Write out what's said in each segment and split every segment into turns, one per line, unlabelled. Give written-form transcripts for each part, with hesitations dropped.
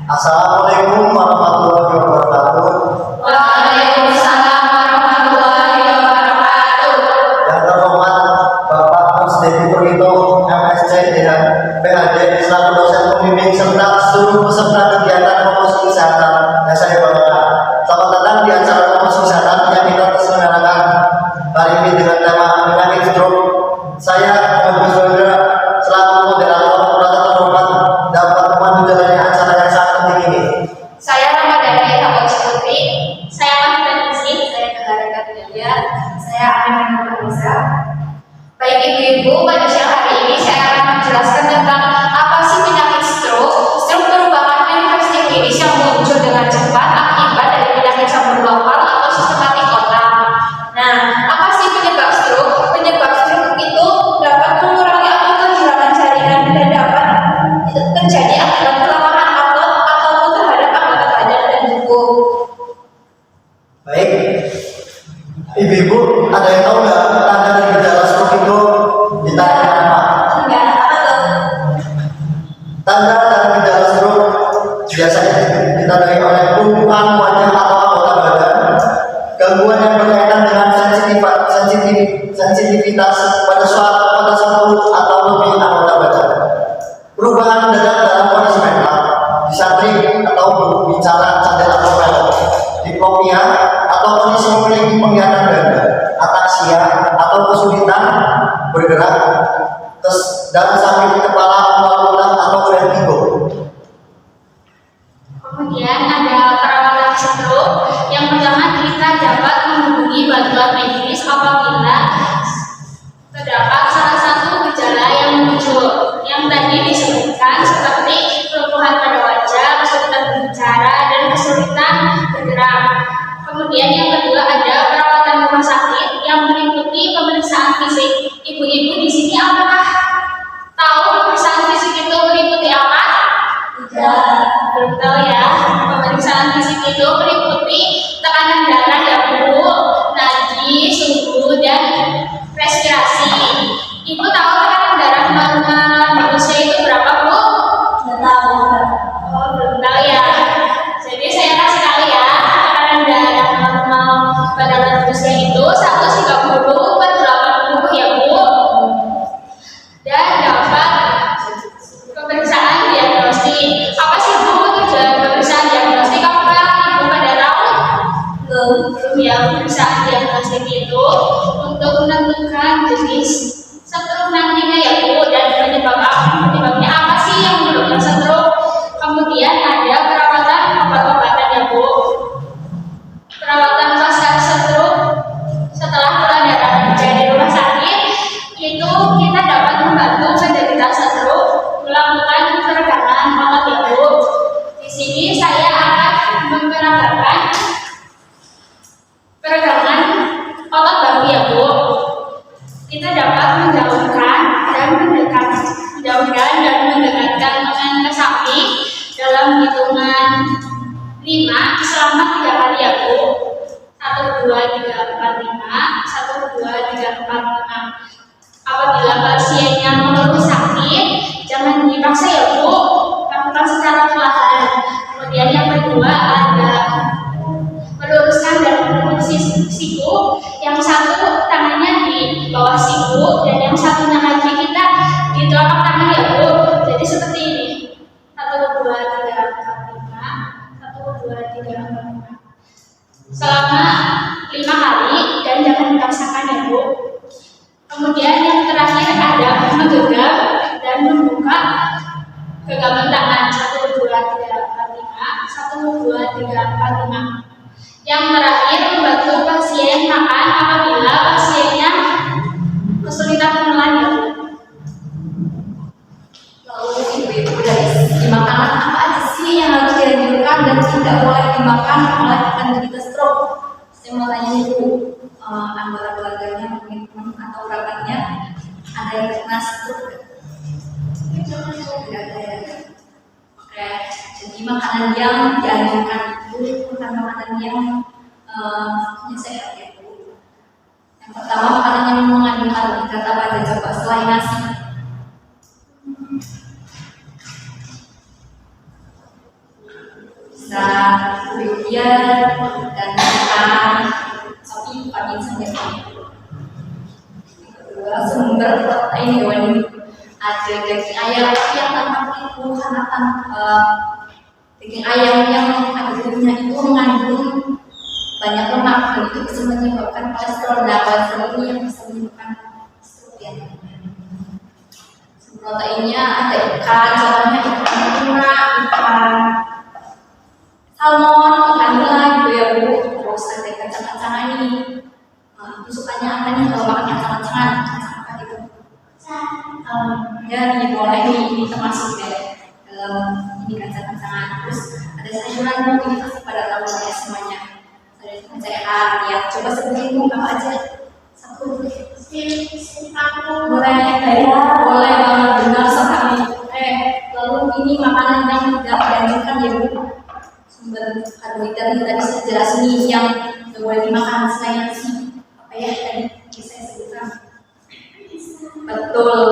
Assalamualaikum warahmatullahi wabarakatuh.
Waalaikumsalam warahmatullahi wabarakatuh.
Yang terhormat Bapak Musdevitur itu MSc dan PhD selaku dosen pembimbing serta seluruh peserta kegiatan promosi kesehatan yang saya banggakan. Selamat datang di acara promosi kesehatan yang kita selenggarakan hari ini dengan tema penyakit stroke. Saya Agus Wendra selaku moderator merasa terhormat dapat memandu jalannya acara yang sangat penting ini.
Saya Ramadhani Hawa Putri. Saya Mahfud Isi. Saya Kelarga Biaya. Saya Amin Nurhaliza. Baik ibu-ibu, pada siang hari ini saya akan menjelaskan tentang apa sih penyakit stroke. Stroke merupakan manifest klinis yang muncul dengan cepat akibat dari penyakit sambung lokal atau sistematik otak. Nah, apa sih penyebab stroke? Penyebab stroke itu dapat mengurangi atau kehilangan jaringan dan dapat terjadi akibat kelemahan otot ataupun terhadap anggota badan dan tubuh.
Baik, ibu-ibu ada yang tahu nggak tanda dan gejala stroke itu ditanya apa?
Enggak, apa tuh?
Tanda dan gejala stroke biasanya ditandai oleh lumpuhan wajah atau anggota badan, gangguan yang berkaitan dengan sensitivitas pada satu atau lebih anggota badan, perubahan mendadak dalam kondisi mental, disantri atau berbicara cadel atau pelek, diplopia atau kondisi memiliki penglihatan ganda, ataksia atau kesulitan bergerak, dan sakit kepala, mual atau vertigo.
Kemudian ada perawatan stroke. Yang pertama, kita dapat menghubungi bantuan medis apabila terdapat salah satu gejala yang muncul yang tadi disebutkan seperti kelumpuhan pada wajah, kesulitan berbicara, dan kesulitan bergerak. Kemudian yang kedua ada perawatan rumah sakit yang meliputi pemeriksaan fisik. Ibu-ibu di sini apakah tahu pemeriksaan fisik itu meliputi apa? Tidak, belum tahu ya. Pemeriksaan fisik itu meliputi tekanan darah ya Bu, nadi, suhu, dan respirasi. Ibu tahu tekanan darah manusia itu berapa Bu? Tidak tahu. Oh, belum tahu ya. Jadi saya kasih tahu ya, tekanan darah normal pada manusia itu 130/80 ya Bu. Dan dapat pemeriksaan diagnostik. Apa sih Bu tujuan pemeriksaan diagnostik? Apakah Ibu pada tahu? Belum ya. Pemeriksaan diagnostik itu untuk menentukan jenis stroke nantinya ya Bu, dan penyebabnya apa sih yang menyebabkan stroke. Kemudian ada perawatan obat-obatan ya Bu. Perawatan pasca stroke setelah peladaran di rumah sakit itu kita dapat membantu penderita stroke melakukan peregangan otot ya Bu. Di sini saya akan memperagakan peregangan otot bahu ya Bu. Kita dapat menjauhkan dan mendekatkan tangan ke samping dalam hitungan 5 selama 3 kali ya Bu. 1, 2, 3, 4, 5. 1, 2, 3, 4, 5. Apabila pasiennya mengeluh sakit, jangan dipaksa ya Bu, lakukan secara perlahan. Kemudian yang kedua ada meluruskan dan menekuk siku. Yang satu tangannya di bawah siku dan yang satunya lagi kita di telapak tangan ya Bu. Jadi seperti ini. 1, 2, 3, 4, 5. 1, 2, 3, 4, 5. Selama 5 kali dan jangan dipaksakan ya Bu. Kemudian yang terakhir ada menggenggam dan membuka genggaman tangan. 1, 2, 3, 4, 5. 1, 2, 3, 4, 5. Yang terakhir membantu pasien makan apabila pasiennya kesulitan menelan ya Bu.
Lalu ibu-ibu dari segi makanan apa aja sih yang harus dianjurkan dan tidak boleh dimakan oleh penderita stroke? Saya mau tanya ibu, anggota keluarganya mungkin teman atau kerabatnya ada yang kena stroke? Tidak ada ya. Oke, jadi makanan yang dianjurkan itu bukan makanan yang sehat ya Bu. Yang pertama makanan yang mengandung karbohidrat apa aja coba selain nasi? bisa ujian dan makan, tapi bukan saja. Kedua, sumber protein hewani ada daging ayam yang tanpa itu karena daging ayam yang ada dagingnya itu mengandung banyak lemak dan itu bisa menyebabkan kolesterol. Nah, kolesterol ini yang bisa menyebabkan stroke ya. Proteinnya ada ikan, contohnya ikan tuna, ikan salmon, ikan nila gitu ya Bu. Terus ada kacang-kacangan ini. Itu sukanya apa nih kalau makan kacang-kacangan? Kacang apa gitu? Ya ini boleh nih, ini termasuk ya dalam ini kacang-kacangan. Terus ada sayuran Bu, ini pasti pada tahu ya semuanya. Sayuran sehat ya. Coba sebutin Bu apa aja? Satu. Boleh ya, boleh banget, benar sekali. Lalu ini makanan yang tidak dianjurkan ya Bu. Sumber karbohidrat tadi saya jelasin nih yang tidak boleh dimakan selain nasi. Apa ya tadi bisa saya sebutkan? Betul.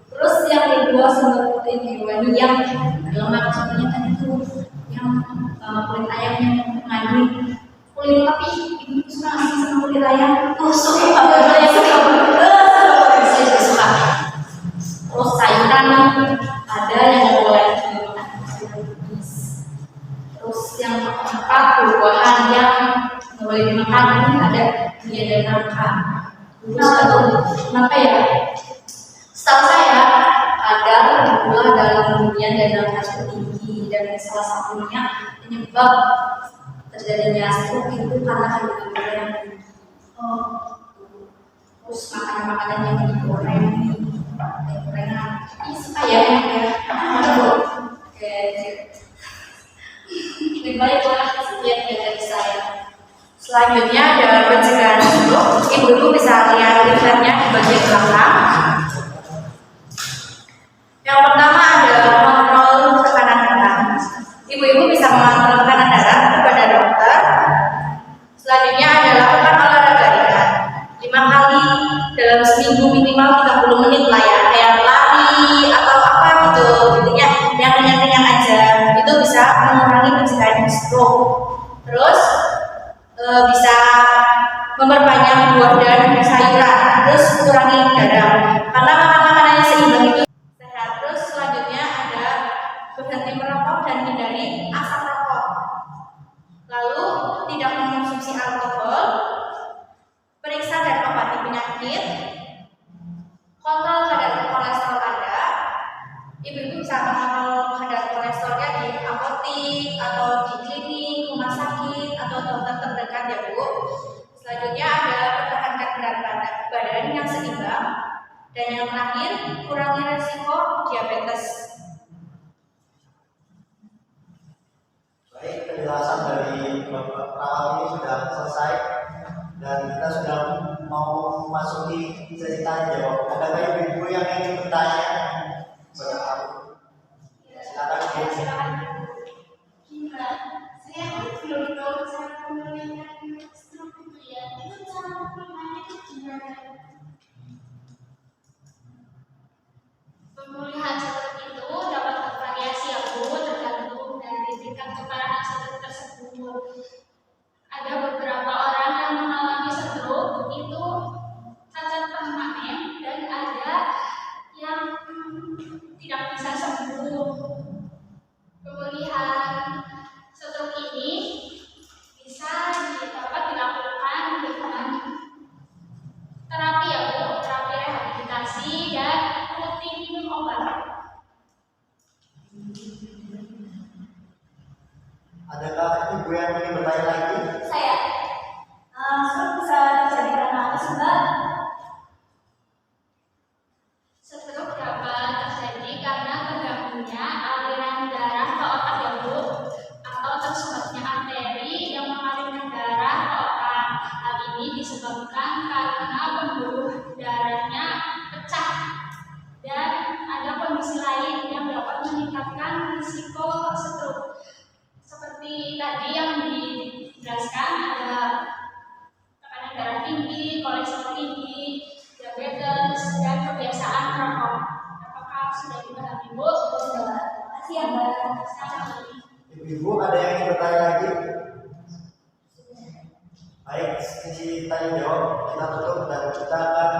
Terus yang kedua sumber protein hewani yang berlemak, contohnya tadi tuh yang kulit ayam yang mengandung kulit, tapi ibu suka nasi sama kulit ayam. Suka banget ya, suka banget. Saya juga suka. Terus sayuran ada yang boleh dimakan. Terus yang keempat buah-buahan yang boleh dimakan ini ada dia dan nangka. Kenapa ya? Setahu saya ada gula dalam durian dan nangka tinggi, dan salah satunya penyebab terjadinya stroke itu karena kandungan gula yang tinggi. Terus makanan-makanan yang digoreng, gorengan, ini suka ya? Oke. Lebih baik sekian dari saya. Selanjutnya ada pencegahan stroke. Ibu-ibu bisa lihat leafletnya di bagian belakang. Yang pertama ada kontrol tekanan darah. Ibu-ibu bisa mengontrol tekanan darah kepada dokter. Selanjutnya ada lakukan olahraga ringan 5 kali dalam seminggu, minimal 30 menit lah ya, kayak lari atau apa gitu, intinya yang ringan-ringan aja. Itu bisa mengurangi pencegahan stroke. Terus bisa memperbanyak buah dan sayuran. Terus kurangi garam karena makanan yang seimbang itu sehat. Terus selanjutnya ada berhenti merokok dan hindari asap rokok. Lalu tidak mengonsumsi alkohol, periksa dan obati penyakit, kontrol kadar kolesterol Anda. Ibu-ibu bisa mengontrol kadar kolesterolnya di apotik atau di klinik, rumah sakit atau dokter terdekat ya Bu. Selanjutnya ada pertahankan berat badan yang seimbang, dan yang terakhir kurangi resiko diabetes.
Baik, penjelasan dari Bapak Perawat ini sudah selesai dan kita sudah mau masuki sesi tanya jawab. Adakah ibu-ibu yang ingin bertanya? Silakan.
Saya belum tahu cara pemulihan stroke itu ya. Itu cara pemulihannya itu gimana? Pemulihan stroke itu dapat bervariasi ya Bu, tergantung dari tingkat keparahan stroke tersebut. Ada beberapa orang yang mengalami stroke itu cacat permanen, dan ada yang tidak bisa sembuh. Pemulihan stroke ini bisa dapat dilakukan dengan terapi ya Bu, terapi rehabilitasi dan rutin minum obat.
Adakah ibu yang ingin bertanya lagi?
Saya, stroke bisa terjadi karena apa sih Mbak?
Stroke dapat terjadi karena terganggunya aliran darah ke otak ya Bu, atau tersumbatnya arteri yang mengalirkan darah ke otak. Hal ini disebabkan karena pembuluh darahnya pecah, dan ada kondisi lain yang dapat meningkatkan risiko stroke. Seperti tadi yang dijelaskan, ada tekanan darah tinggi, kolesterol tinggi, diabetes, dan kebiasaan merokok. Apakah sudah dipahami Bu?
Terima kasih ya Mbak.
Ibu-ibu ada yang tanya jawab, kita tutup dan kita akan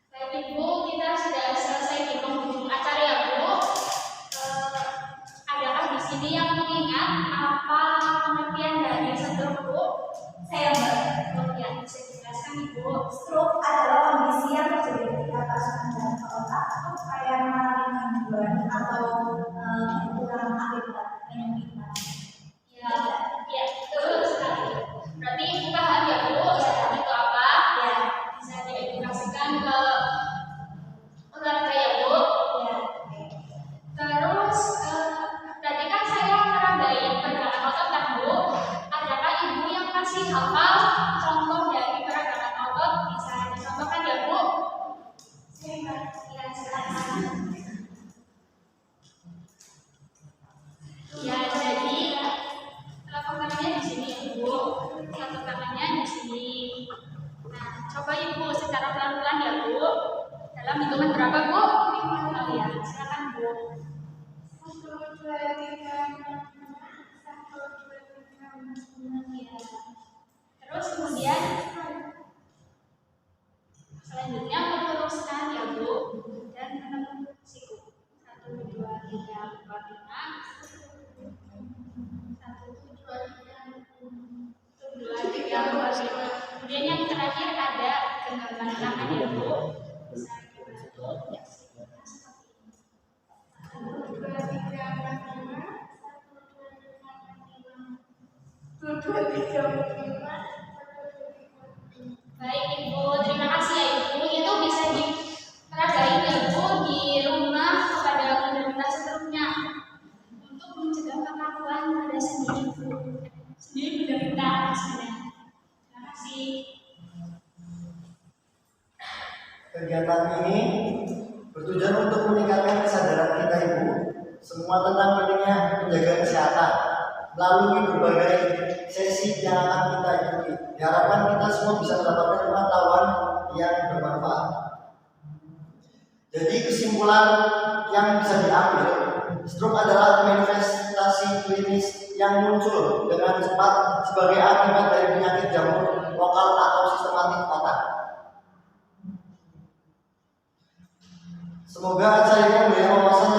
Baik Ibu, kita sudah selesai di penghujung acara ya Bu. Adakah di sini yang mengingat apa pengertian dari stroke Bu?
Saya Mbak.
Oh ya, bisa dijelaskan Ibu.
Stroke adalah kondisi yang terjadi ketika pasukan dalam otak atau kayak mengalami gangguan atau kekurangan akibat penyempitan.
Ya, ya, betul sekali. Berarti Ibu paham ya Bu, stroke itu apa?
Ya,
Bisa diedukasikan ke keluarga ya Bu.
ya.
Terus, tadi kan saya merambai pergerakan otot kan Bu. Adakah Ibu yang masih hafal contoh dari pergerakan otot? Bisa dicontohkan ya Bu? Ya, silakan. Ya, jadi telapak tangannya di sini ya Bu. Telapak tangannya di sini. Nah, coba Ibu secara pelan-pelan ya Bu. Dalam hitungan berapa Bu? Oh ya, silakan Bu. 1, 2, 3, 4, 1, 2, 3, 4, ya. Terus kemudian selanjutnya meluruskan ya Bu dan menepuk siku. 1, 2, 3, 4, 5. 1, 2, 3, 4, 5. Kemudian yang terakhir ada genggaman tangan ya Bu. Bisa dibantu. Ya, seperti ini. 1, 2, 3, 4, 5. 1, 2, 3, 4, 5. Baik Ibu, terima kasih ya Ibu. Itu bisa diperagain ya Bu di rumah kepada penderita seterusnya untuk mencegah kekakuan pada sendi Ibu. Sendiri menderita rasanya. Terima kasih.
kegiatan ini bertujuan untuk meningkatkan kesadaran kita Ibu semua tentang pentingnya menjaga kesehatan melalui berbagai sesi yang akan kita ikuti. Diharapkan kita semua bisa mendapatkan pengetahuan yang bermanfaat. Jadi kesimpulan yang bisa diambil, stroke adalah manifestasi klinis yang muncul dengan cepat sebagai akibat dari penyakit jamur lokal atau sistematik otak. Semoga acara ini memberikan wawasan